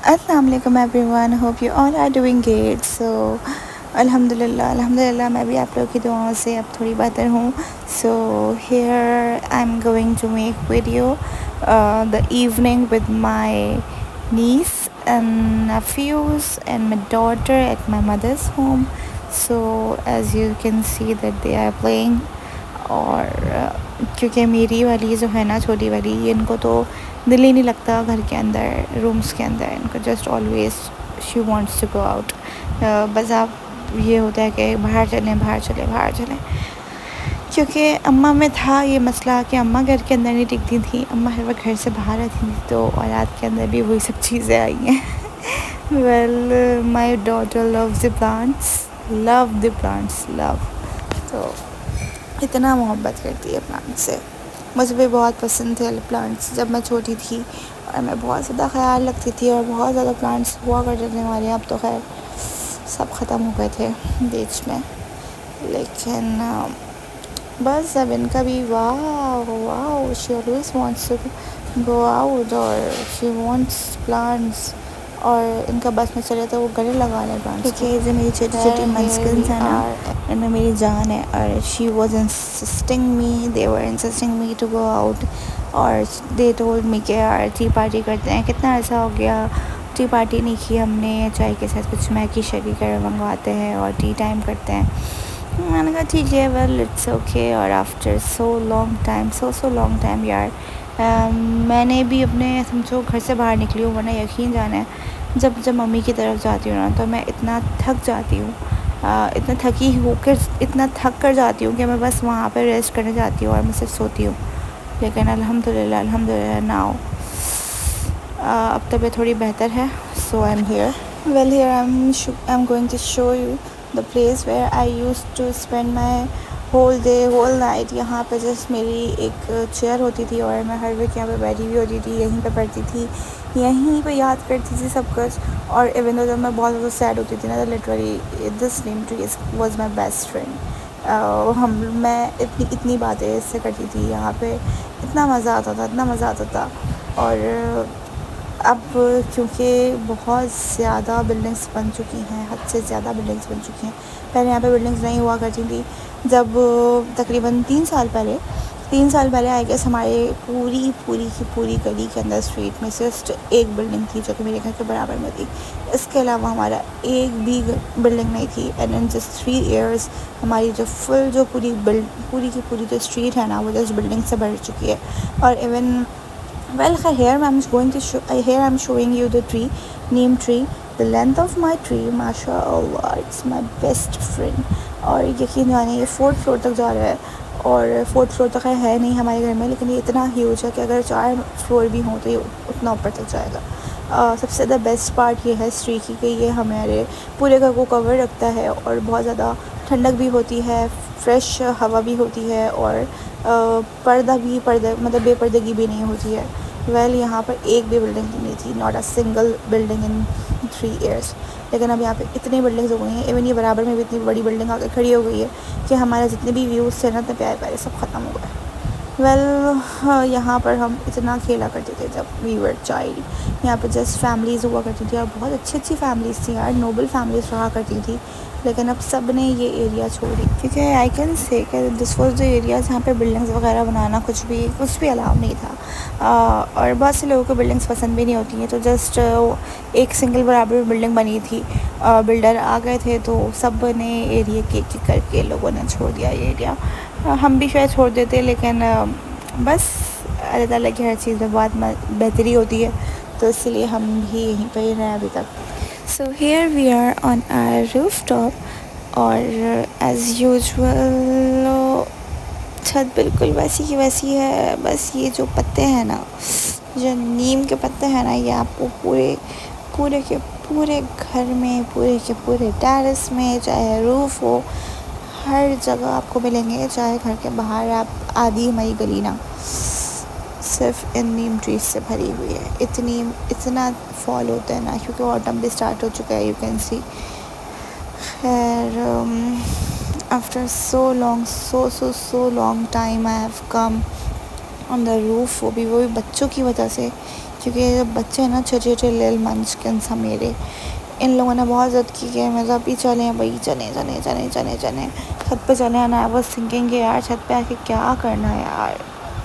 अस्सलाम वालेकुम everyone, hope you all are doing great. So अल्हम्दुलिल्लाह मैं भी आप लोगों की दुआओं से अब थोड़ी बेहतर हूँ। So here I am going to make video the evening with my niece and nephews and my daughter at my mother's home. So as you can see that they are playing. और क्योंकि मेरी वाली जो है ना, छोटी वाली, इनको तो दिल ही नहीं लगता घर के अंदर, रूम्स के अंदर। इनको just always she wants to go out. बस आप ये होता है कि बाहर चलें बाहर चलें बाहर चलें। क्योंकि अम्मा में था ये मसला कि अम्मा घर के अंदर नहीं टिकती थी, अम्मा हर वक्त घर से बाहर रहती थी, तो औलाद के अंदर भी वही सब चीज़ें आई हैं। Well my daughter loves the plants, love. तो इतना मोहब्बत करती है प्लांट से। मुझे भी बहुत पसंद थे प्लांट्स जब मैं छोटी थी, और मैं बहुत ज़्यादा ख्याल रखती थी, और बहुत ज़्यादा प्लांट्स हुआ करते थे हमारे यहाँ। अब तो खैर सब ख़त्म हो गए थे बीच में, लेकिन बस अब इनका भी वाह she always wants to go out, और शी वांट्स प्लांट्स, और इनका बस में चले तो वो गले लगा लें प्लांट्स। क्योंकि जो मेरी छोटी छोटी मंस्किन्स हैं ना, इनमें मेरी जान है। और she was insisting me, they were insisting me to go out, और दे टोल्ड मी कि यार टी पार्टी करते हैं, कितना ऐसा हो गया टी पार्टी नहीं की हमने, चाय के साथ कुछ मैगी शैगी कर मंगवाते हैं और टी टाइम करते हैं। मैंने कहा ठीक है, वेल इट्स ओके। और आफ्टर सो लॉन्ग टाइम यार, मैंने भी अपने समझो घर से बाहर निकली हूँ, वरना यकीन जाना है जब मम्मी की तरफ जाती हूँ ना, तो मैं इतना थक जाती हूँ, इतना थक कर जाती हूँ कि मैं बस वहाँ पर रेस्ट करने जाती हूँ और मैं सिर्फ सोती हूँ। लेकिन अल्हम्दुलिल्लाह नाउ अब तबीयत थोड़ी बेहतर है। So I am here. Well here I am going to show you the place where I use to spend my whole day whole night. यहाँ पे जस्ट मेरी एक चेयर होती थी, और मैं हर वक्त यहाँ पे बैठी हुई होती थी, यहीं पे पढ़ती थी, यहीं पे याद करती थी सब कुछ। और इवन तो जब मैं बहुत ज़्यादा सैड होती थी ना, तो literally this Neem tree was my best friend. मैं इतनी बातें इससे करती थी यहाँ पे, इतना मज़ा आता था। और अब क्योंकि बहुत ज़्यादा बिल्डिंग्स बन चुकी हैं, हद से ज़्यादा बिल्डिंग्स बन चुकी हैं। पहले यहाँ पे बिल्डिंग्स नहीं हुआ करती थी। जब तकरीबन 3 साल पहले आई गेस, हमारे पूरी गली के अंदर स्ट्रीट में सिर्फ एक बिल्डिंग थी जो कि मेरे घर के बराबर में थी। इसके अलावा हमारा एक भी बिल्डिंग नहीं थी। एंड इन जस्ट 3 years हमारी जो पूरी की पूरी जो स्ट्रीट है ना, वो जस्ट बिल्डिंग से भर चुकी है। और even well here I'm showing you the tree, neem tree. The length of my tree, mashallah, it's my best friend. और यकीन जानिए ये 4th फ्लोर तक जा रहा है, और 4th फ्लोर तक है नहीं हमारे घर में, लेकिन ये इतना ह्यूज है कि अगर 4 फ्लोर भी हों तो ये उतना ऊपर तक जाएगा। सबसे ज़्यादा बेस्ट पार्ट ये है इस ट्री की कि ये हमारे पूरे घर को कवर रखता है, और बहुत ज़्यादा ठंडक भी होती है, फ्रेश हवा भी होती है, और पर्दा मतलब बेपर्दगी भी नहीं होती है। वेल यहाँ पर एक भी बिल्डिंग नहीं थी, not a single building in 3 years। लेकिन अब यहाँ पे इतनी बिल्डिंग्स हो गई हैं, इवन ये बराबर में भी इतनी बड़ी बिल्डिंग आकर खड़ी हो गई है कि हमारे जितने भी व्यूज़ थे ना, इतने प्यारे प्यारे, सब ख़त्म हो गए। वेल यहाँ पर हम इतना खेला करते थे जब वी वर चाइल्ड। यहाँ पर जस्ट फैमिलीज़ हुआ करती थी, और बहुत अच्छी फैमिलीज़ थी यार, नोबल फैमिलीज़ रहा करती थी। लेकिन अब सब ने ये एरिया छोड़ी, क्योंकि आई कैन से कि दिस वॉज द एरिया जहाँ पे बिल्डिंग्स वगैरह बनाना कुछ भी अलाउ नहीं था। और बहुत से लोगों को बिल्डिंग्स पसंद भी नहीं होती हैं, तो जस्ट एक सिंगल बराबर बिल्डिंग बनी थी, बिल्डर आ गए थे, तो सब ने एरिया के करके लोगों ने छोड़ दिया ये एरिया। हम भी शायद छोड़ देते, लेकिन बस अल्लाह ताला की हर चीज़ में बहुत बेहतरी होती है, तो इसलिए हम भी यहीं पर ही हैं अभी तक। So here we are on our rooftop, और एज़ यूजुअल छत बिल्कुल वैसी की वैसी है। बस ये जो पत्ते हैं ना, जो नीम के पत्ते हैं ना, ये आपको पूरे के पूरे घर में, पूरे के पूरे टेरेस में, चाहे रूफ़ हो, हर जगह आपको मिलेंगे। चाहे घर के बाहर आप आधी हमारी गली ना सिर्फ इन नीम ट्रीज से भरी हुई है। इतना फॉल होता है ना, क्योंकि ऑटम भी स्टार्ट हो चुका है, यू कैन सी। खैर after so long time I have come on the roof, वो भी बच्चों की वजह से, क्योंकि ये जो बच्चे हैं ना छोटे छोटे लिल मंचकिन्स हैं मेरे, इन लोगों ने बहुत ज़िद की कि मैं अभी चलें भाई, चलें छत पे चलें। एंड आई वाज थिंकिंग कि यार छत पे आके क्या करना है यार,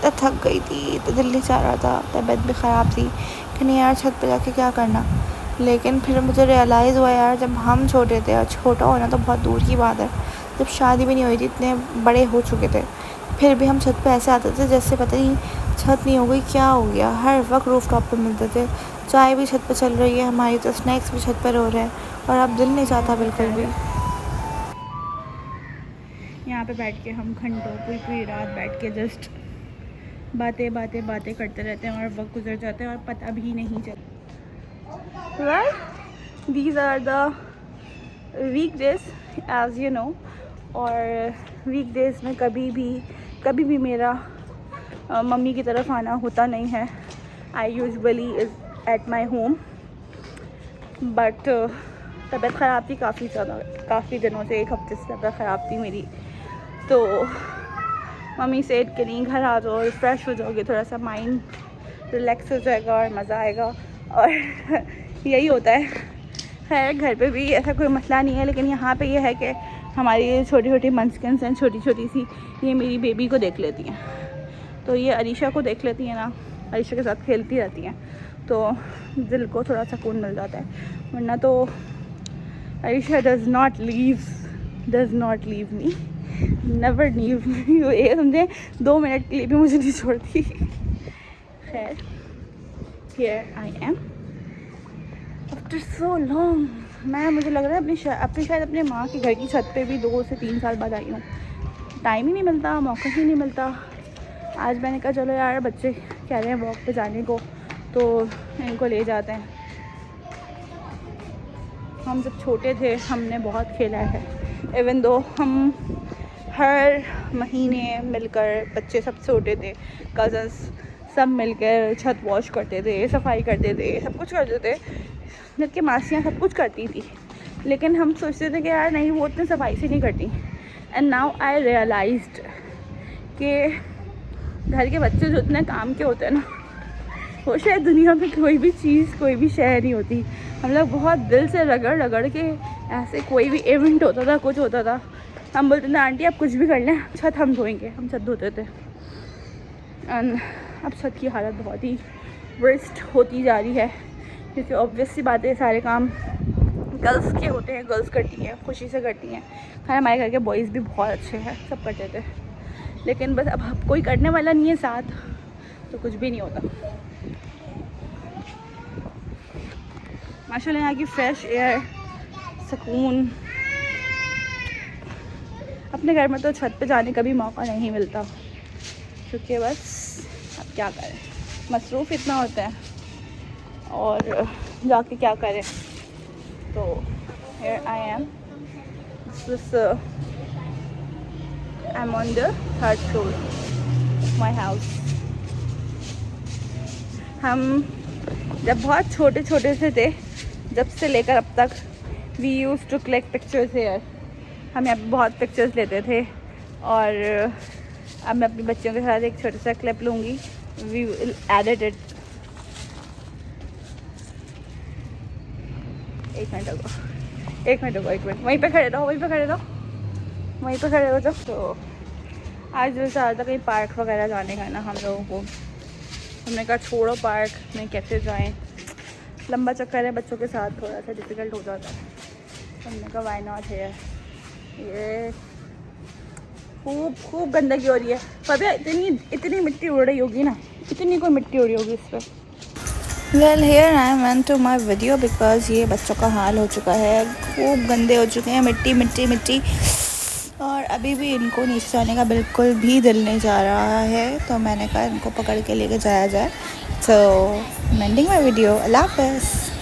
तो थक गई थी, तो दिल नहीं चाह रहा था, तबीयत भी ख़राब थी कि नहीं यार छत पे जाके क्या करना। लेकिन फिर मुझे रियलाइज़ हुआ यार जब हम छोटे थे, और छोटा होना तो बहुत दूर की बात है, जब शादी भी नहीं हुई थी, इतने बड़े हो चुके थे, फिर भी हम छत पे ऐसे आते थे जैसे पता नहीं छत नहीं हो गई क्या हो गया। हर वक्त रूफ टॉप पे मिलते थे, चाय भी छत पे चल रही है हमारी, तो स्नैक्स भी छत पर हो रहे हैं, और अब दिल नहीं चाहता बिल्कुल भी। यहाँ पे बैठ के हम घंटों पूरी रात बैठ के जस्ट बातें करते रहते हैं, और वक्त गुजर जाते हैं और पता भी नहीं चलता। Well, these are the weekdays as you know, और वीकडेज़ में कभी भी मेरा मम्मी की तरफ आना होता नहीं है। I usually is at my home, but तबीयत ख़राब थी काफ़ी दिनों से, 1 हफ्ते से तबीयत ख़राब थी मेरी। तो मम्मी सेड कि नहीं घर आ जाओ, फ्रेश हो जाओगे, थोड़ा सा माइंड रिलैक्स हो जाएगा और मज़ा आएगा, और यही होता है। खैर घर पे भी ऐसा कोई मसला नहीं है, लेकिन यहाँ पे ये है कि हमारी छोटी छोटी मंचकिन्स हैं, छोटी सी, ये मेरी बेबी को देख लेती हैं, तो ये अरीशा को देख लेती हैं ना, अरीशा के साथ खेलती रहती हैं, तो दिल को थोड़ा सुकून मिल जाता है। वरना तो Arisha does not leave me, never leave me, ये समझे 2 मिनट के लिए भी मुझे नहीं छोड़ती। खैर here I M after so long. मुझे लग रहा है शायद अपने माँ के घर की छत पे भी 2 से 3 साल बाद आई हूँ। टाइम ही नहीं मिलता, मौका ही नहीं मिलता। आज मैंने कहा चलो यार बच्चे कह रहे हैं वॉक पे जाने को, तो इनको ले जाते हैं। हम जब छोटे थे हमने बहुत खेला है, इवन दो हम हर महीने मिलकर, बच्चे सब छोटे थे, कज़न्स सब मिलकर छत वॉश करते थे, सफाई करते थे, सब कुछ करते थे, जबकि मासियाँ सब कुछ करती थी। लेकिन हम सोचते थे कि यार नहीं, वो इतनी सफाई से नहीं करती। एंड नाउ आई रियलाइज्ड कि घर के बच्चे जो इतने काम के होते हैं ना, वो शायद दुनिया में कोई भी शय नहीं होती। हम लोग बहुत दिल से रगड़ के, ऐसे कोई भी इवेंट होता था, कुछ होता था, हम बोलते थे आंटी आप कुछ भी कर लें, छत हम धोएंगे, हम छत धोते थे। एंड अब छत की हालत बहुत ही वर्स्ट होती जा रही है, क्योंकि ऑब्वियस सी बात है सारे काम गर्ल्स के होते हैं, गर्ल्स करती हैं, खुशी से करती हैं। खैर हमारे घर के बॉयज़ भी बहुत अच्छे हैं, सब करते थे, लेकिन बस अब कोई करने वाला नहीं है साथ, तो कुछ भी नहीं होता। माशाल्लाह यहाँ की फ्रेश एयर, सुकून। अपने घर में तो छत पे जाने का भी मौका नहीं मिलता, क्योंकि बस अब क्या करें, मसरूफ़ इतना होता है, और जाके क्या करें। तो here I am, I'm on the 3rd floor of my house. हम जब बहुत छोटे से थे, जब से लेकर अब तक, we used to collect pictures here. हम यहाँ पे बहुत पिक्चर्स लेते थे, और अब मैं अपनी बच्चियों के साथ एक छोटा सा क्लिप लूँगी, we will edit it. एक मिनट वहीं पे खड़े रहो जब। तो आज दिल चाह रहा था कहीं पार्क वगैरह जाने का ना हम लोगों को। हमने कहा छोड़ो पार्क में कैसे जाएं, लंबा चक्कर है, बच्चों के साथ थोड़ा सा डिफ़िकल्ट हो जाता है। हमने कहा वाई नॉट है। ये खूब गंदगी हो रही है, पता है इतनी मिट्टी उड़ रही होगी ना, इतनी कोई मिट्टी उड़ी होगी इस पर। Well here I am end to my video, because ये बच्चों का हाल हो चुका है, खूब गंदे हो चुके हैं, मिट्टी, और अभी भी इनको नीचे जाने का बिल्कुल भी दिल नहीं जा रहा है। तो मैंने कहा इनको पकड़ के लेके जाया जाए। सो एंडिंग माई वीडियो, अल्लाह हाफ़िज़।